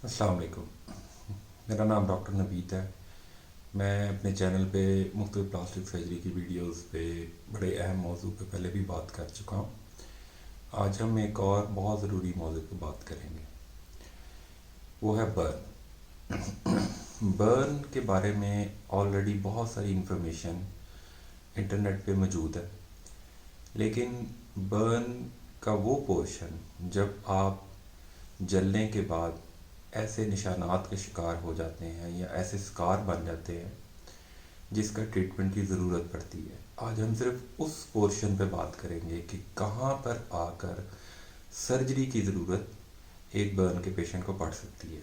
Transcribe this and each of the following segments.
अस्सलाम वालेकुम। मेरा नाम डॉक्टर नबीत है। मैं अपने चैनल पे मुख्तलिफ प्लास्टिक सर्जरी की वीडियोस पे बड़े अहम मौजू पे पहले भी बात कर चुका हूँ। आज हम एक और बहुत ज़रूरी मौजू पे बात करेंगे, वो है बर्न। बर्न के बारे में ऑलरेडी बहुत सारी इन्फॉर्मेशन इंटरनेट पे मौजूद है, लेकिन बर्न का वो पोर्शन जब आप जलने के बाद ऐसे निशानात के शिकार हो जाते हैं या ऐसे स्कार बन जाते हैं जिसका ट्रीटमेंट की ज़रूरत पड़ती है, आज हम सिर्फ उस पोर्शन पे बात करेंगे कि कहाँ पर आकर सर्जरी की ज़रूरत एक बर्न के पेशेंट को पड़ सकती है।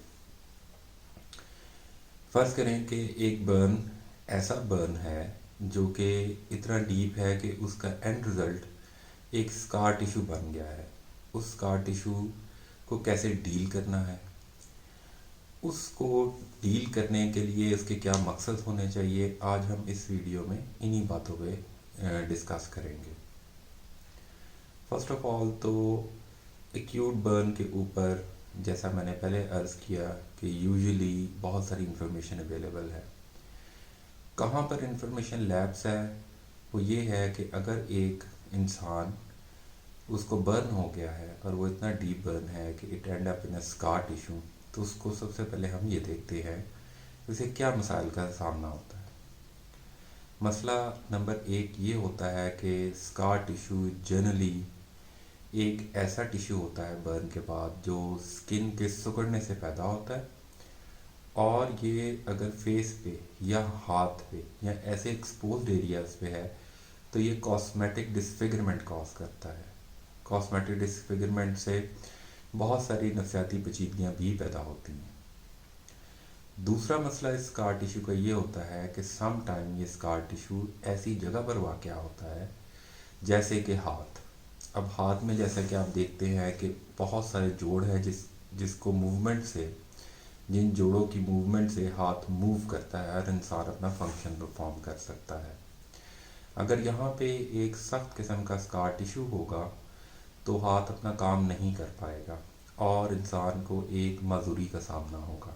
फ़र्ज़ करें कि एक बर्न ऐसा बर्न है जो कि इतना डीप है कि उसका एंड रिज़ल्ट एक स्कार टिश्यू बन गया है। उस स्कार टिश्यू को कैसे डील करना है, उसको डील करने के लिए इसके क्या मकसद होने चाहिए, आज हम इस वीडियो में इन्हीं बातों पे डिस्कस करेंगे। फर्स्ट ऑफ ऑल तो एक्यूट बर्न के ऊपर जैसा मैंने पहले अर्ज़ किया कि यूजुअली बहुत सारी इन्फॉर्मेशन अवेलेबल है। कहाँ पर इन्फॉर्मेशन लैब्स है वो ये है कि अगर एक इंसान उसको बर्न हो गया है और वो इतना डीप बर्न है कि it and up in a scar tissue, तो उसको सबसे पहले हम ये देखते हैं उसे क्या मसाइल का सामना होता है। मसला नंबर एक ये होता है कि स्कार टिश्यू जनरली एक ऐसा टिश्यू होता है बर्न के बाद जो स्किन के सिकुड़ने से पैदा होता है, और ये अगर फेस पे या हाथ पे या ऐसे एक्सपोज्ड एरियाज पे है तो ये कॉस्मेटिक डिसफिगरमेंट कॉज करता है। कॉस्मेटिक डिसफिगरमेंट से बहुत सारी नफसियाती पेचीदगियाँ भी पैदा होती हैं। दूसरा मसला इस स्कार टिश्यू का ये होता है कि सम टाइम ये स्कार टिश्यू ऐसी जगह पर वाक़या होता है जैसे कि हाथ। अब हाथ में जैसा कि आप देखते हैं कि बहुत सारे जोड़ हैं जिसको मूवमेंट से, जिन जोड़ों की मूवमेंट से हाथ मूव करता है, हर इंसान अपना फंक्शन परफॉर्म कर सकता है। अगर यहाँ पे एक सख्त किस्म का स्कार टिश्यू होगा तो हाथ अपना काम नहीं कर पाएगा और इंसान को एक माजूरी का सामना होगा।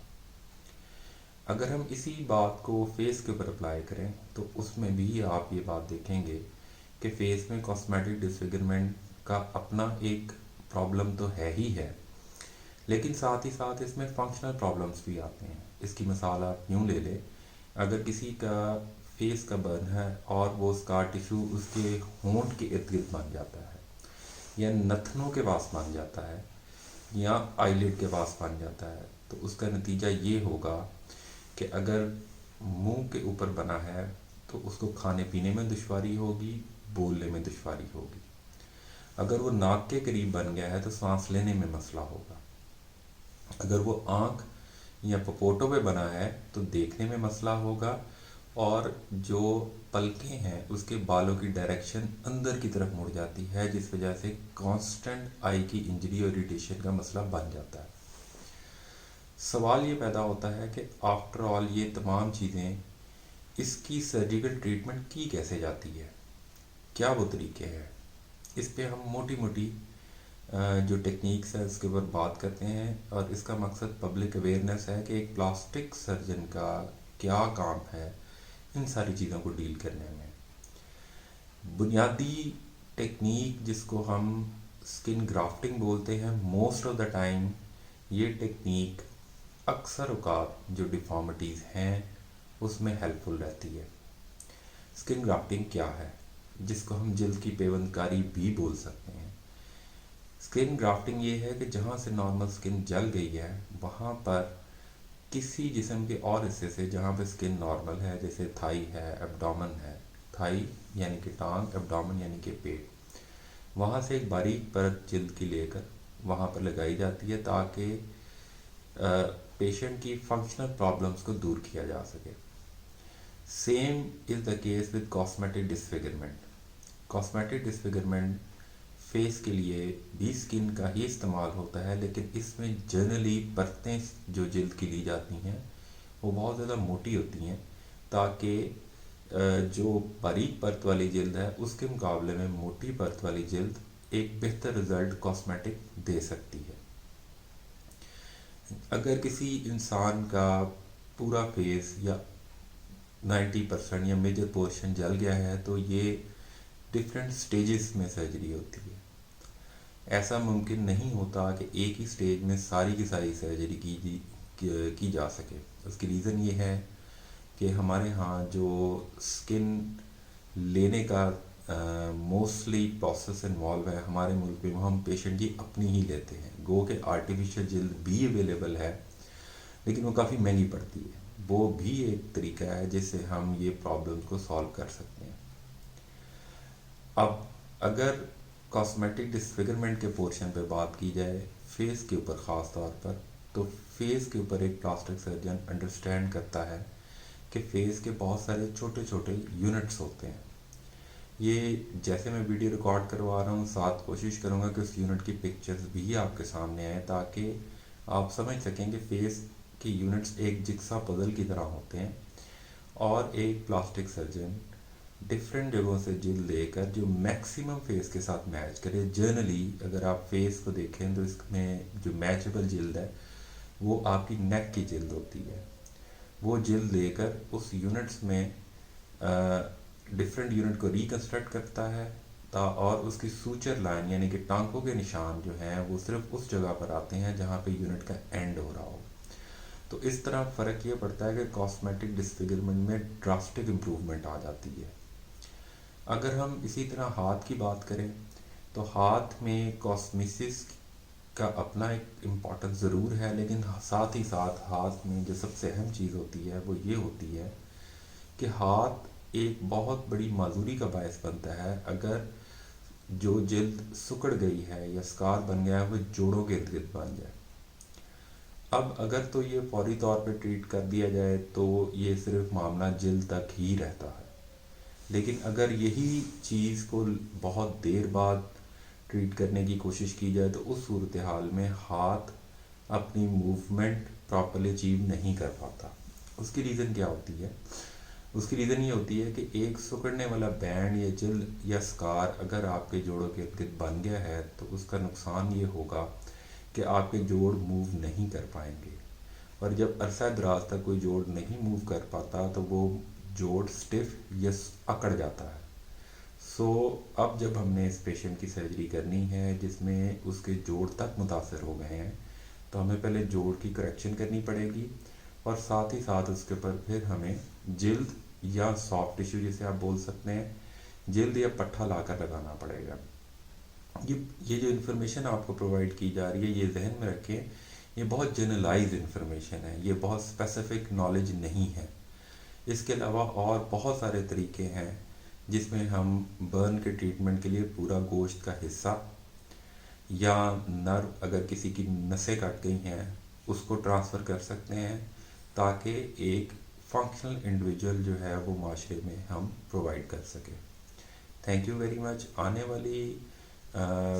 अगर हम इसी बात को फेस के ऊपर अप्लाई करें तो उसमें भी आप ये बात देखेंगे कि फेस में कॉस्मेटिक डिसफिगरमेंट का अपना एक प्रॉब्लम तो है ही है, लेकिन साथ ही साथ इसमें फंक्शनल प्रॉब्लम्स भी आते हैं। इसकी मिसाल आप यूँ ले लें, अगर किसी का फेस का बर्न है और वो स्कार टिश्यू उसके होंठ के इर्द गिर्द बन जाता है या नथनों के पास बन जाता है या आईलिड के पास बन जाता है, तो उसका नतीजा ये होगा कि अगर मुंह के ऊपर बना है तो उसको खाने पीने में दुश्वारी होगी, बोलने में दुश्वारी होगी। अगर वो नाक के करीब बन गया है तो सांस लेने में मसला होगा। अगर वो आँख या पपोटों पे बना है तो देखने में मसला होगा, और जो पलकें हैं उसके बालों की डायरेक्शन अंदर की तरफ मुड़ जाती है, जिस वजह से कांस्टेंट आई की इंजरी और इरिटेशन का मसला बन जाता है। सवाल ये पैदा होता है कि आफ्टर ऑल ये तमाम चीज़ें, इसकी सर्जिकल ट्रीटमेंट की कैसे जाती है, क्या वो तरीके हैं। इस पे हम मोटी मोटी जो टेक्निक्स है उसके ऊपर बात करते हैं, और इसका मकसद पब्लिक अवेयरनेस है कि एक प्लास्टिक सर्जन का क्या काम है इन सारी चीज़ों को डील करने में। बुनियादी टेक्निक जिसको हम स्किन ग्राफ्टिंग बोलते हैं, मोस्ट ऑफ द टाइम ये टेक्निक अक्सर औकात जो डिफॉर्मिटीज़ हैं उसमें हेल्पफुल रहती है। स्किन ग्राफ्टिंग क्या है, जिसको हम जल्द की पेवंदकारी भी बोल सकते हैं। स्किन ग्राफ्टिंग ये है कि जहाँ से नॉर्मल स्किन जल गई है वहाँ पर किसी जिस्म के और हिस्से से, जहाँ पे स्किन नॉर्मल है, जैसे थाई है, एब्डोमेन है, थाई यानी कि टांग, एब्डोमेन यानी कि पेट, वहाँ से एक बारीक परत जिल्द की लेकर वहाँ पर लगाई जाती है ताकि पेशेंट की फंक्शनल प्रॉब्लम्स को दूर किया जा सके। Same is the case with cosmetic disfigurement. Cosmetic disfigurement face के लिए भी स्किन का ही इस्तेमाल होता है, लेकिन इसमें जनरली परतें जो जिल्द की ली जाती हैं वो बहुत ज़्यादा मोटी होती हैं, ताकि जो बारीक परत वाली जिल्द है उसके मुकाबले में मोटी परत वाली जिल्द एक बेहतर रिज़ल्ट कॉस्मेटिक दे सकती है। اگر کسی انسان کا پورا فیس یا 90% یا میجر پورشن جل گیا ہے تو یہ ڈفرینٹ سٹیجز میں سرجری ہوتی ہے. ایسا ممکن نہیں ہوتا کہ ایک ہی سٹیج میں ساری کی ساری سرجری کی جا سکے. اس کی ریزن یہ ہے کہ ہمارے ہاں جو سکن لینے کا موسٹلی پروسیس انوالو ہے ہمارے ملک میں، وہ ہم پیشنٹ کی اپنی ہی لیتے ہیں. گو کہ آرٹیفیشیل جلد بھی اویلیبل ہے لیکن وہ کافی مہنگی پڑتی ہے. وہ بھی ایک طریقہ ہے جس سے ہم یہ پرابلم کو سالو کر سکتے ہیں. اب اگر کاسمیٹک ڈسفگرمنٹ کے پورشن پہ بات کی جائے فیس کے اوپر خاص طور پر، تو فیس کے اوپر ایک پلاسٹک سرجن انڈرسٹینڈ کرتا ہے کہ فیس کے بہت سارے چھوٹے چھوٹے یونٹس ہوتے ہیں. یہ جیسے میں ویڈیو ریکارڈ کروا رہا ہوں، ساتھ کوشش کروں گا کہ اس یونٹ کی پکچرز بھی آپ کے سامنے آئیں تاکہ آپ سمجھ سکیں کہ فیس کی یونٹس ایک جگسا پزل کی طرح ہوتے ہیں، اور ایک پلاسٹک سرجن ڈفرینٹ جگہوں سے جلد لے کر جو میکسیمم فیس کے ساتھ میچ کرے. جنرلی اگر آپ فیس کو دیکھیں تو اس میں جو میچبل جلد ہے وہ آپ کی نیک کی جلد ہوتی ہے. وہ جلد لے کر اس یونٹس میں ڈفرینٹ یونٹ کو ریکنسٹرکٹ کرتا ہے اور اس کی سوچر لائن یعنی کہ ٹانکوں کے نشان جو ہیں وہ صرف اس جگہ پر آتے ہیں جہاں پہ یونٹ کا اینڈ ہو رہا ہو. تو اس طرح فرق یہ پڑتا ہے کہ کاسمیٹک ڈسفگرمنٹ میں ڈراسٹک امپروومنٹ آ جاتی ہے. اگر ہم اسی طرح ہاتھ کی بات کریں تو ہاتھ میں کاسمیسس کا اپنا ایک امپورٹنس ضرور ہے، لیکن ساتھ ہی ساتھ ہاتھ میں جو سب سے اہم چیز ہوتی ہے وہ یہ ہوتی ہے کہ ہاتھ ایک بہت بڑی معذوری کا باعث بنتا ہے اگر جو جلد سکڑ گئی ہے یا اسکار بن گیا ہے وہ جوڑوں کے ارد گرد بن جائے. اب اگر تو یہ فوری طور پہ ٹریٹ کر دیا جائے تو یہ صرف معاملہ جلد تک ہی رہتا ہے، لیکن اگر یہی چیز کو بہت دیر بعد ٹریٹ کرنے کی کوشش کی جائے تو اس صورتحال میں ہاتھ اپنی موومنٹ پراپرلی اچیو نہیں کر پاتا. اس کی ریزن کیا ہوتی ہے؟ اس کی ریزن یہ ہوتی ہے کہ ایک سکڑنے والا بینڈ یا جلد یا سکار اگر آپ کے جوڑوں کے ارد گرد بن گیا ہے تو اس کا نقصان یہ ہوگا کہ آپ کے جوڑ موو نہیں کر پائیں گے، اور جب عرصہ دراز تک کوئی جوڑ نہیں موو کر پاتا تو وہ جوڑ سٹف یا اکڑ جاتا ہے. سو اب جب ہم نے اس پیشنٹ کی سرجری کرنی ہے جس میں اس کے جوڑ تک متاثر ہو گئے ہیں تو ہمیں پہلے جوڑ کی کریکشن کرنی پڑے گی، اور ساتھ ہی ساتھ اس کے اوپر پھر ہمیں جلد یا سافٹ ٹیشو جسے آپ بول سکتے ہیں جلد یا پٹھا لا کر لگانا پڑے گا. یہ جو انفارمیشن آپ کو پرووائڈ کی جا رہی ہے یہ ذہن میں رکھیں، یہ بہت جنرلائز انفارمیشن ہے، یہ بہت اسپیسیفک نالج نہیں ہے. اس کے علاوہ اور بہت سارے طریقے ہیں جس میں ہم برن کے ٹریٹمنٹ کے لیے پورا گوشت کا حصہ یا نرو اگر کسی کی نسیں کٹ گئی ہیں اس کو ٹرانسفر کر سکتے ہیں تاکہ ایک فنکشنل انڈیویجول جو ہے وہ معاشرے میں ہم پرووائڈ کر سکیں. Thank you very much. آنے والی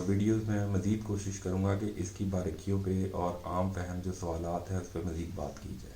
ویڈیوز میں مزید کوشش کروں گا کہ اس کی باریکیوں پہ اور عام فہم جو سوالات ہیں اس پہ مزید بات کی جائے.